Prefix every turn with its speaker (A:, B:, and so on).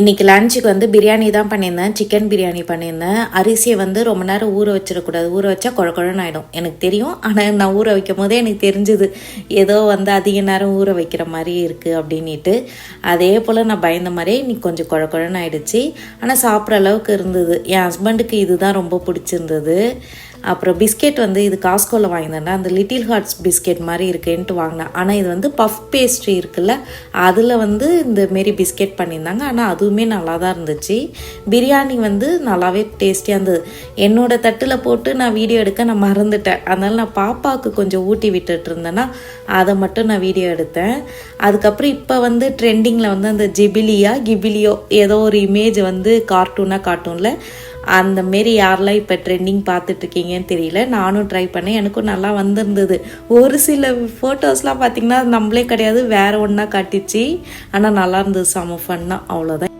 A: இன்றைக்கி லஞ்சுக்கு வந்து பிரியாணி தான் பண்ணியிருந்தேன். சிக்கன் பிரியாணி பண்ணியிருந்தேன். அரிசியை வந்து ரொம்ப நேரம் ஊற வச்சிடக்கூடாது. ஊற வச்சா குழன்னு ஆகிடும். எனக்கு தெரியும். ஆனால் நான் ஊற வைக்கும் போதே எனக்கு தெரிஞ்சுது ஏதோ வந்து அதிக நேரம் ஊற வைக்கிற மாதிரி இருக்குது அப்படின்ட்டு. அதே போல் நான் பயந்த மாதிரியே இன்னைக்கு கொஞ்சம் குழன்னு ஆகிடுச்சு. ஆனால் சாப்பிட்ற அளவுக்கு இருந்தது. என் ஹஸ்பண்டுக்கு இதுதான் ரொம்ப பிடிச்சிருந்தது. அப்புறம் பிஸ்கெட் வந்து இது காஸ்கோவில் வாங்கினேன். அந்த லிட்டில் ஹார்ட்ஸ் பிஸ்கெட் மாதிரி இருக்குன்ட்டு வாங்கினேன். ஆனால் இது வந்து பஃப் பேஸ்ட்ரி இருக்குல்ல, அதில் வந்து இந்தமாரி பிஸ்கெட் பண்ணியிருந்தாங்க. ஆனால் அதுவுமே நல்லா தான் இருந்துச்சு. பிரியாணி வந்து நல்லாவே டேஸ்டியாக இருந்தது. என்னோடய தட்டில் போட்டு நான் வீடியோ எடுக்க நான் மறந்துட்டேன். அதனால் நான் பாப்பாவுக்கு கொஞ்சம் ஊட்டி விட்டுட்டு இருந்தேன்னா அதை மட்டும் நான் வீடியோ எடுத்தேன். அதுக்கப்புறம் இப்போ வந்து ட்ரெண்டிங்கில் வந்து அந்த கிபிலியோ ஏதோ ஒரு இமேஜ் வந்து கார்ட்டூனில் அந்தமாரி யாரெல்லாம் இப்போ ட்ரெண்டிங் பார்த்துட்ருக்கீங்கன்னு தெரியல. நானும் ட்ரை பண்ணேன். எனக்கும் நல்லா வந்திருந்தது. ஒரு சில ஃபோட்டோஸ்லாம் பார்த்திங்கன்னா நம்மளே கிடையாது, வேறு ஒன்றா காட்டிச்சு. ஆனால் நல்லா இருந்தது. செம ஃபன்னாக. அவ்வளோதான்.